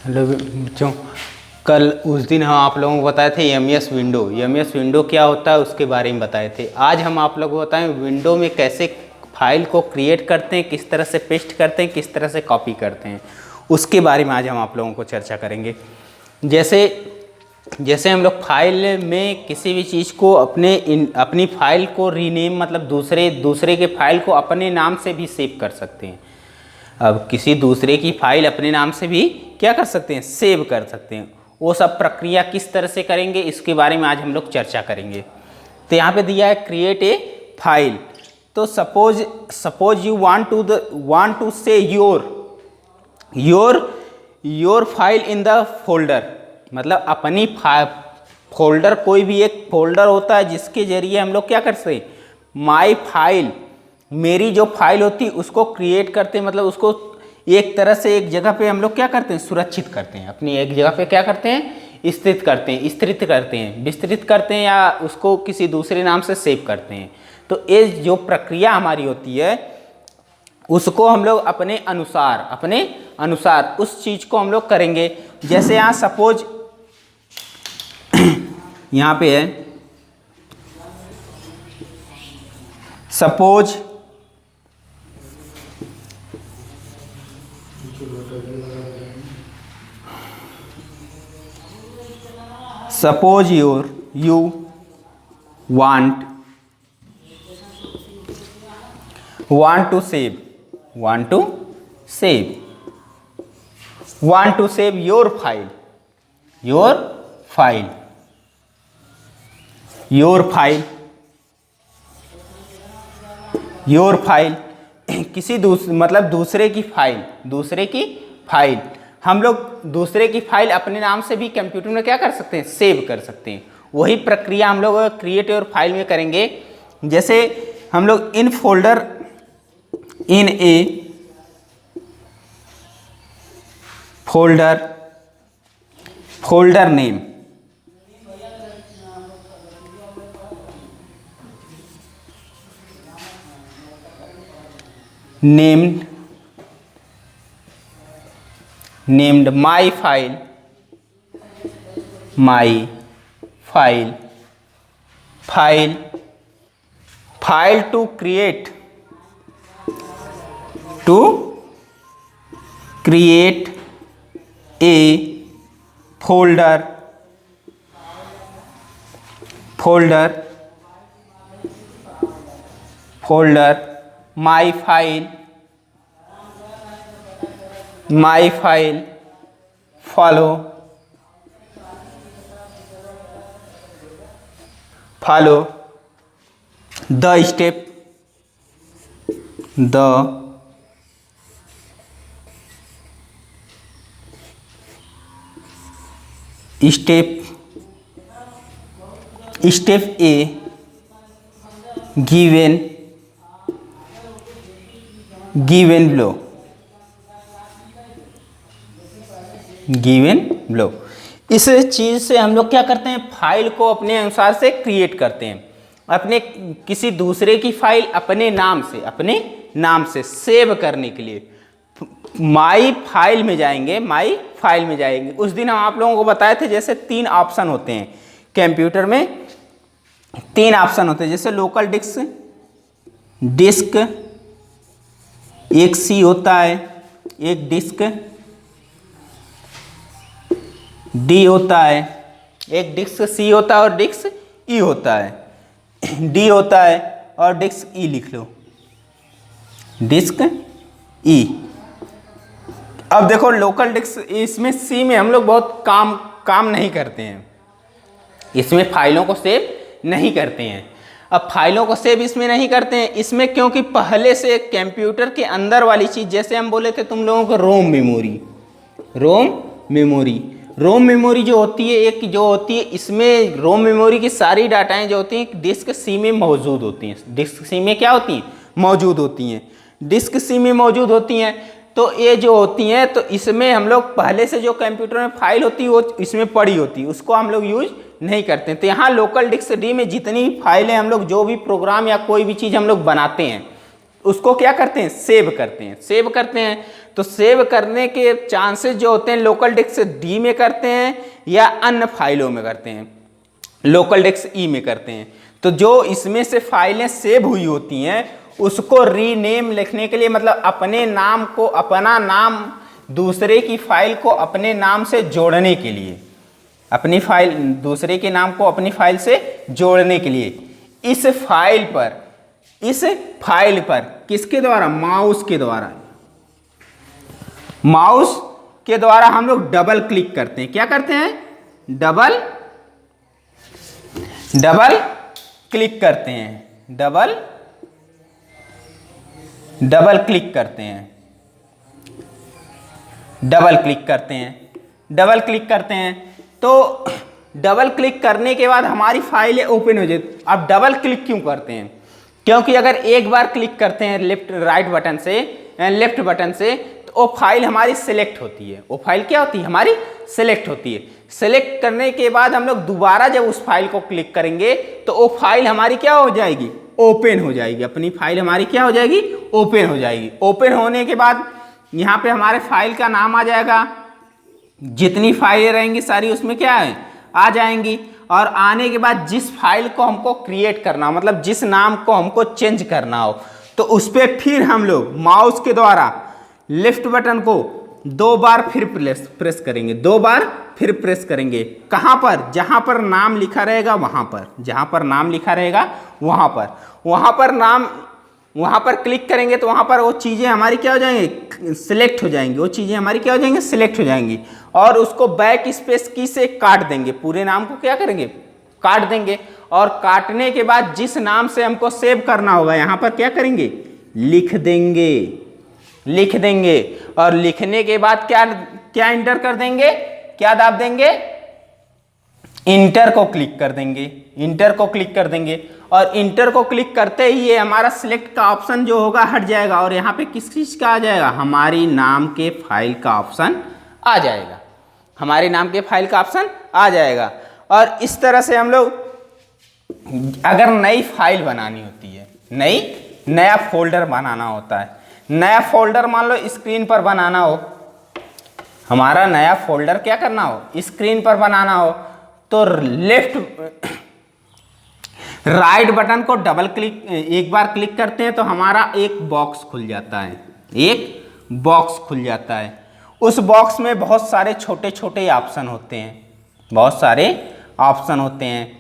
Hello बच्चों, कल उस दिन हम आप लोगों को बताए थे एमएस विंडो क्या होता है उसके बारे में बताए थे। आज हम आप लोगों को बताएं विंडो में कैसे फाइल को क्रिएट करते हैं, किस तरह से पेस्ट करते हैं, किस तरह से कॉपी करते हैं, उसके बारे में आज हम आप लोगों को चर्चा करेंगे। जैसे हम लोग फाइल में किसी भी चीज़ को अपनी फाइल को रीनेम मतलब दूसरे के फाइल को अपने नाम से भी सेव कर सकते हैं। अब किसी दूसरे की फाइल अपने नाम से भी क्या कर सकते हैं, सेव कर सकते हैं। वो सब प्रक्रिया किस तरह से करेंगे इसके बारे में आज हम लोग चर्चा करेंगे। तो यहाँ पे दिया है क्रिएट ए फाइल। तो सपोज यू वांट टू से your file in the folder, मतलब अपनी फोल्डर, कोई भी एक फोल्डर होता है जिसके जरिए हम लोग क्या कर सकते हैं, माई फाइल, मेरी जो फाइल होती है उसको क्रिएट करते हैं, मतलब उसको एक तरह से एक जगह पे हम लोग क्या करते हैं, सुरक्षित करते हैं, अपनी एक जगह पे क्या करते हैं, स्थित करते हैं, विस्तृत करते हैं या उसको किसी दूसरे नाम से सेव करते हैं। तो ये जो प्रक्रिया हमारी होती है उसको हम लोग अपने अनुसार उस चीज को हम लोग करेंगे। जैसे यहाँ सपोज यहाँ पे है, suppose you want to save your file किसी दूसरे की फाइल हम लोग दूसरे की फाइल अपने नाम से भी कंप्यूटर में क्या कर सकते हैं, सेव कर सकते हैं। वही प्रक्रिया हम लोग क्रिएट योर फाइल में करेंगे। जैसे हम लोग in a folder name, named my file to create a folder my file follow the step A given below। इस चीज से हम लोग क्या करते हैं, फाइल को अपने अनुसार से क्रिएट करते हैं। अपने किसी दूसरे की फाइल अपने नाम से सेव करने के लिए माई फाइल में जाएंगे। उस दिन हम आप लोगों को बताए थे जैसे 3 ऑप्शन होते हैं कंप्यूटर में, 3 ऑप्शन होते हैं। जैसे लोकल डिस्क एक सी होता है, एक डिस्क डी होता है, एक डिस्क सी होता है और डिस्क ई होता है, डी होता है और डिस्क ई लिख लो, डिस्क ई। अब देखो लोकल डिस्क, इसमें सी में हम लोग बहुत काम नहीं करते हैं, इसमें फाइलों को सेव नहीं करते हैं। अब फाइलों को सेव इसमें नहीं करते हैं, इसमें क्योंकि पहले से कंप्यूटर के अंदर वाली चीज, जैसे हम बोले थे तुम लोगों को रोम मेमोरी जो होती है, इसमें रोम मेमोरी की सारी डाटाएं जो होती हैं डिस्क सी में मौजूद होती हैं। डिस्क सी में क्या होती हैं, मौजूद होती हैं, डिस्क सी में मौजूद होती हैं। तो ये जो होती हैं, तो इसमें हम लोग पहले से जो कंप्यूटर में फाइल होती है वो इसमें पड़ी होती है, उसको हम लोग यूज नहीं करते। तो यहाँ लोकल डिस्क डी में जितनी फाइलें हम लोग जो भी प्रोग्राम या कोई भी चीज़ हम लोग बनाते हैं उसको क्या करते हैं, सेव करते हैं। तो सेव करने के चांसेस जो होते हैं लोकल डिस्क डी में करते हैं या अन्य फाइलों में करते हैं, लोकल डिस्क ई में करते हैं। तो जो इसमें से फाइलें सेव हुई होती हैं उसको रीनेम लिखने के लिए, मतलब अपने नाम को, अपना नाम दूसरे की फाइल को अपने नाम से जोड़ने के लिए, अपनी फाइल दूसरे के नाम को अपनी फाइल से जोड़ने के लिए इस फाइल पर किसके द्वारा, माउस के द्वारा हम लोग डबल क्लिक करते हैं। क्या करते हैं, डबल क्लिक करते हैं, डबल क्लिक करते हैं, तो डबल क्लिक करने के बाद हमारी फाइलें ओपन हो जाती। अब डबल क्लिक क्यों करते हैं, क्योंकि अगर एक बार क्लिक करते हैं लेफ्ट बटन से तो वो फाइल हमारी सिलेक्ट होती है। वो फाइल क्या होती है, हमारी सिलेक्ट होती है। सिलेक्ट करने के बाद हम लोग दोबारा जब उस फाइल को क्लिक करेंगे तो वो फाइल हमारी क्या हो जाएगी, ओपन हो जाएगी। अपनी फाइल हमारी क्या हो जाएगी, ओपन हो जाएगी। ओपन होने के बाद यहाँ पे हमारे फाइल का नाम आ जाएगा, जितनी फाइलें रहेंगी सारी उसमें क्या है, आ जाएंगी। और आने के बाद जिस फाइल को हमको क्रिएट करना हो, मतलब जिस नाम को हमको चेंज करना हो, तो उस पर फिर हम लोग माउस के द्वारा लेफ्ट बटन को 2 बार फिर प्रेस करेंगे, 2 बार फिर प्रेस करेंगे। कहाँ पर, जहाँ पर नाम लिखा रहेगा वहाँ पर, जहाँ पर नाम लिखा रहेगा वहाँ पर क्लिक करेंगे तो वहाँ पर वो चीज़ें हमारी क्या हो जाएंगी, सिलेक्ट हो जाएंगी। वो चीज़ें हमारी क्या हो जाएंगी, सिलेक्ट हो जाएंगी। और उसको बैक स्पेस की से काट देंगे, पूरे नाम को क्या करेंगे, काट देंगे। और काटने के बाद जिस नाम से हमको सेव करना होगा यहाँ पर क्या करेंगे, लिख देंगे। और लिखने के बाद क्या इंटर कर देंगे, क्या दाब देंगे, इंटर को क्लिक कर देंगे। और इंटर को क्लिक करते ही ये हमारा सिलेक्ट का ऑप्शन जो होगा हट जाएगा और यहाँ पे किस चीज का आ जाएगा, हमारी नाम के फाइल का ऑप्शन आ जाएगा। और इस तरह से हम लोग अगर नई फाइल बनानी होती है, नया फोल्डर बनाना होता है, नया फोल्डर मान लो स्क्रीन पर बनाना हो, हमारा नया फोल्डर क्या करना हो, स्क्रीन पर बनाना हो, तो राइट बटन को डबल क्लिक एक बार क्लिक करते हैं तो हमारा एक बॉक्स खुल जाता है। उस बॉक्स में बहुत सारे छोटे ऑप्शन होते हैं,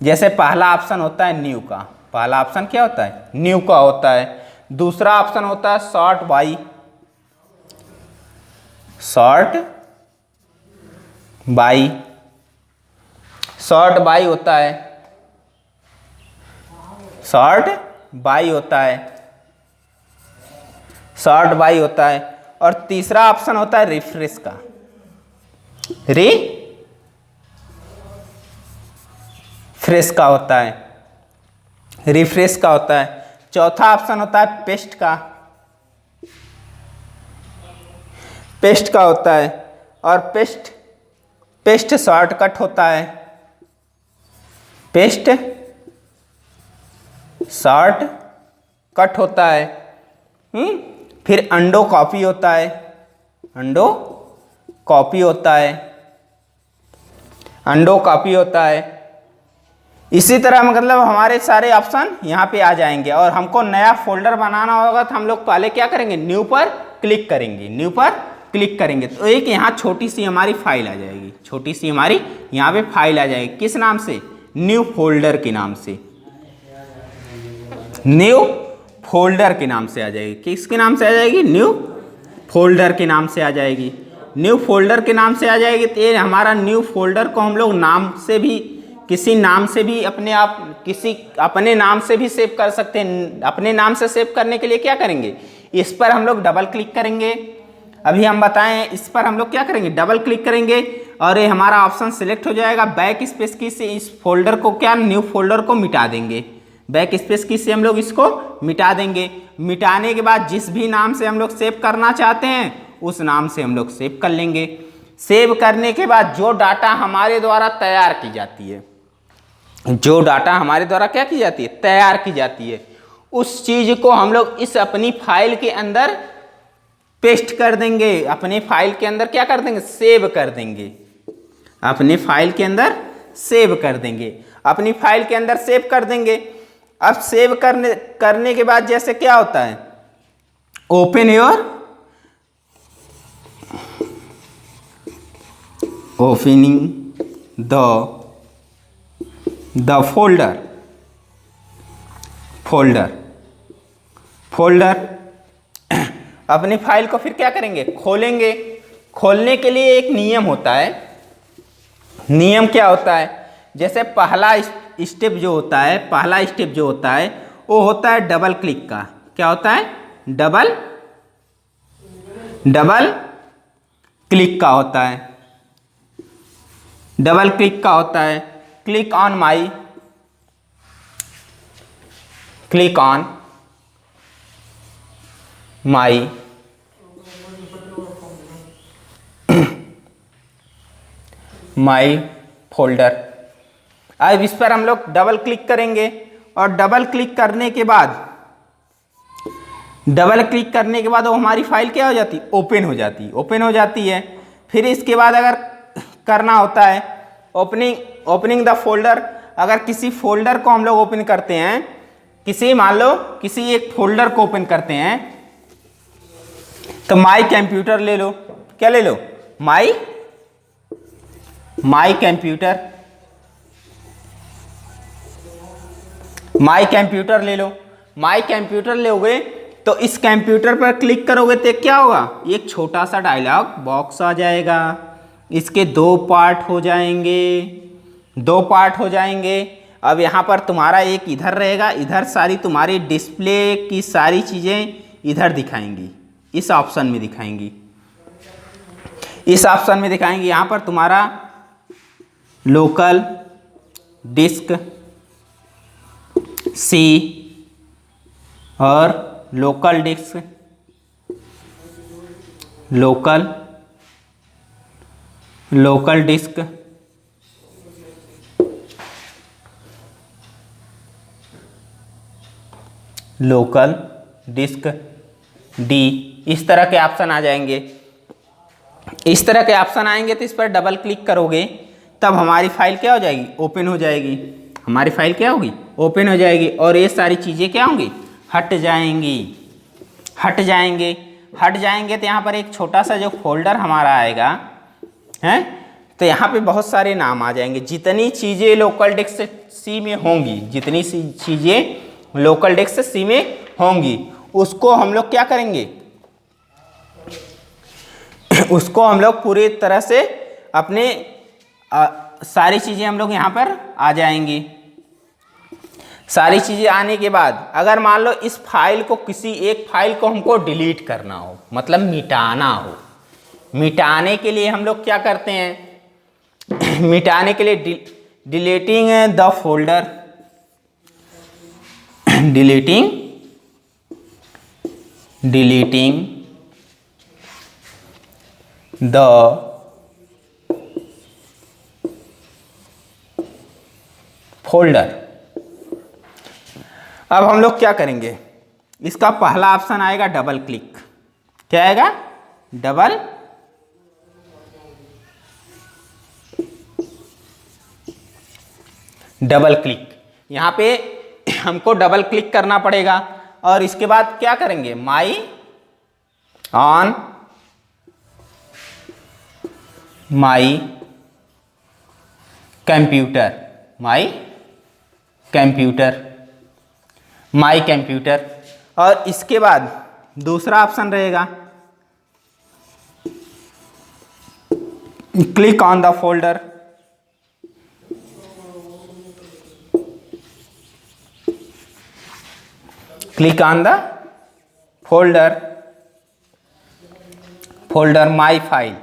जैसे पहला ऑप्शन होता है न्यू का, पहला ऑप्शन क्या होता है, न्यू का होता है। दूसरा ऑप्शन होता है सॉर्ट बाई होता है। और तीसरा ऑप्शन होता है रिफ्रेश का होता है। चौथा ऑप्शन होता है पेस्ट का होता है। और पेस्ट शॉर्टकट होता है, फिर अंडो कॉपी होता है। इसी तरह मतलब हमारे सारे ऑप्शन यहाँ पे आ जाएंगे। और हमको नया फोल्डर बनाना होगा तो हम लोग पहले क्या करेंगे, न्यू पर क्लिक करेंगे तो एक यहाँ छोटी सी हमारी फाइल आ जाएगी, यहाँ पे फाइल आ जाएगी। किस नाम से, न्यू फोल्डर के नाम से आ जाएगी। किसके नाम से आ जाएगी, न्यू फोल्डर के नाम से आ जाएगी। तो ये हमारा न्यू फोल्डर को हम लोग किसी नाम से भी अपने नाम से भी सेव कर सकते हैं। अपने नाम से सेव करने के लिए क्या करेंगे, इस पर हम लोग डबल क्लिक करेंगे। अभी हम बताएं, इस पर हम लोग क्या करेंगे, डबल क्लिक करेंगे और ये हमारा ऑप्शन सिलेक्ट हो जाएगा। बैक स्पेस की से इस फोल्डर को न्यू फोल्डर को मिटा देंगे। बैक स्पेस की से हम लोग इसको मिटा देंगे। मिटाने के बाद जिस भी नाम से हम लोग सेव करना चाहते हैं उस नाम से हम लोग सेव कर लेंगे। सेव करने के बाद जो डाटा हमारे द्वारा तैयार की जाती है, उस चीज को हम लोग इस अपनी फाइल के अंदर पेस्ट कर देंगे, अपने फाइल के अंदर क्या कर देंगे, सेव कर देंगे, अपने फाइल के अंदर सेव कर देंगे, अपनी फाइल के अंदर सेव कर देंगे। अब सेव करने के बाद जैसे क्या होता है, open your, opening the folder अपनी फाइल को फिर क्या करेंगे, खोलेंगे। खोलने के लिए एक नियम होता है। नियम क्या होता है, जैसे पहला स्टेप जो होता है वो होता है डबल क्लिक का। क्या होता है, डबल क्लिक का होता है, डबल क्लिक का होता है। Click on my folder. अब इस पर हम लोग डबल क्लिक करेंगे और डबल क्लिक करने के बाद वो हमारी फाइल क्या हो जाती है, ओपन हो जाती है। फिर इसके बाद अगर करना होता है ओपनिंग द फोल्डर, अगर किसी फोल्डर को हम लोग ओपन करते हैं, मान लो किसी एक फोल्डर को ओपन करते हैं, तो माई कंप्यूटर ले लो। क्या ले लो, माई कंप्यूटर ले लो। माई कंप्यूटर लोगे तो इस कंप्यूटर पर क्लिक करोगे तो क्या होगा, एक छोटा सा डायलॉग बॉक्स आ जाएगा। इसके दो पार्ट हो जाएंगे। अब यहाँ पर तुम्हारा एक इधर रहेगा, इधर सारी तुम्हारी डिस्प्ले की सारी चीज़ें इधर दिखाएंगी, इस ऑप्शन में दिखाएंगी। यहाँ पर तुम्हारा लोकल डिस्क सी और local disk local disk D, इस तरह के ऑप्शन आ जाएंगे। इस तरह के ऑप्शन आएंगे तो इस पर डबल क्लिक करोगे तब हमारी फाइल क्या हो जाएगी, ओपन हो जाएगी। हमारी फाइल क्या होगी, ओपन हो जाएगी। और ये सारी चीज़ें क्या होंगी, हट जाएंगे। तो यहाँ पर एक छोटा सा जो फोल्डर हमारा आएगा हैं, तो यहाँ पे बहुत सारे नाम आ जाएंगे। जितनी चीज़ें लोकल डिस्क सी में होंगी, उसको हम लोग क्या करेंगे, उसको हम लोग पूरी तरह से अपने सारी चीज़ें हम लोग यहाँ पर आ जाएंगी। सारी चीज़ें आने के बाद अगर मान लो इस फाइल को, किसी एक फाइल को हमको डिलीट करना हो, मतलब मिटाने के लिए हम लोग क्या करते हैं, मिटाने के लिए deleting the folder, deleting the folder. अब हम लोग क्या करेंगे, इसका पहला ऑप्शन आएगा डबल क्लिक। क्या आएगा, डबल क्लिक। यहाँ पे हमको डबल क्लिक करना पड़ेगा और इसके बाद क्या करेंगे, माई कंप्यूटर। और इसके बाद दूसरा ऑप्शन रहेगा click on the folder. Click on the folder my file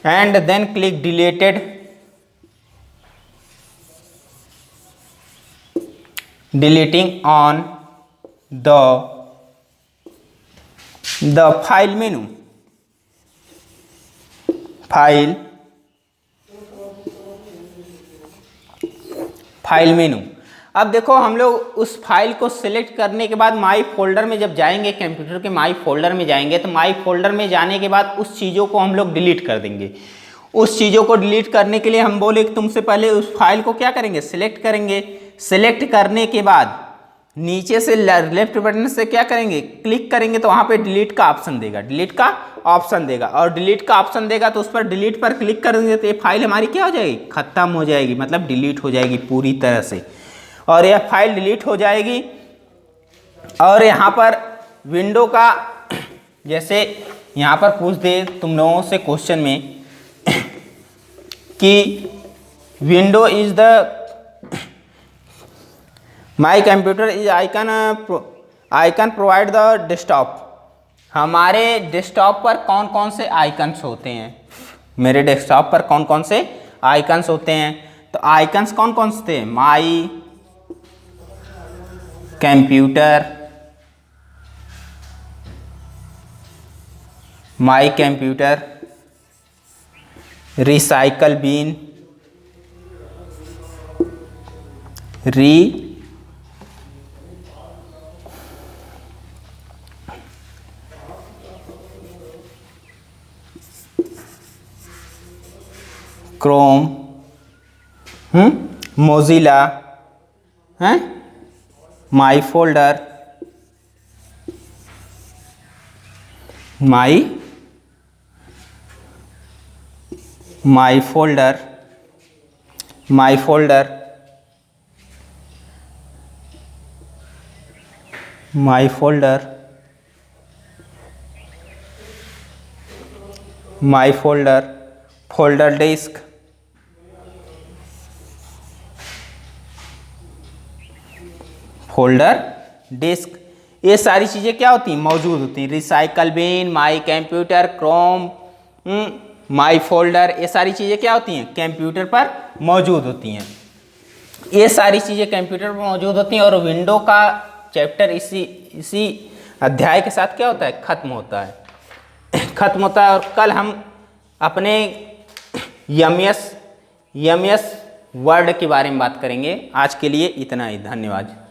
and then click deleted deleting on the file menu, file menu. अब देखो हम लोग उस फाइल को सिलेक्ट करने के बाद माई फोल्डर में जब जाएंगे, कंप्यूटर के माई फोल्डर में जाएंगे, तो माई फोल्डर में जाने के बाद उस चीज़ों को हम लोग डिलीट कर देंगे। उस चीज़ों को डिलीट करने के लिए हम बोले कि तुमसे पहले उस फाइल को क्या करेंगे, सिलेक्ट करेंगे। सिलेक्ट करने के बाद नीचे से लेफ्ट बटन से क्या करेंगे, क्लिक करेंगे, तो वहाँ पे डिलीट का ऑप्शन देगा, डिलीट का ऑप्शन देगा। और डिलीट का ऑप्शन देगा तो उस पर डिलीट पर क्लिक कर देंगे तो ये फाइल हमारी क्या हो जाएगी, खत्म हो जाएगी, मतलब डिलीट हो जाएगी पूरी तरह से। और यह फाइल डिलीट हो जाएगी। और यहाँ पर विंडो का, जैसे यहाँ पर पूछ दे तुम लोगों से क्वेश्चन में कि window is the my computer is icon provide the desktop. हमारे डेस्कटॉप पर कौन कौन से आइकन्स होते हैं, मेरे डेस्कटॉप पर कौन कौन से आइकन्स होते हैं। तो आइकन्स कौन कौन से थे, my computer, my computer, recycle bin, Chrome, Mozilla, हैं, my folder, my folder, my folder, my folder, my folder, folder disk, folder disk, ये सारी चीज़ें क्या होती हैं, मौजूद होती हैं। Recycle bin, my computer, Chrome, my folder, ये सारी चीज़ें क्या होती हैं, कंप्यूटर पर मौजूद होती हैं। ये सारी चीज़ें कंप्यूटर पर मौजूद होती हैं। और विंडो का चैप्टर इसी अध्याय के साथ क्या होता है, ख़त्म होता है, ख़त्म होता है। और कल हम अपने एमएस वर्ड के बारे में बात करेंगे। आज के लिए इतना ही, धन्यवाद।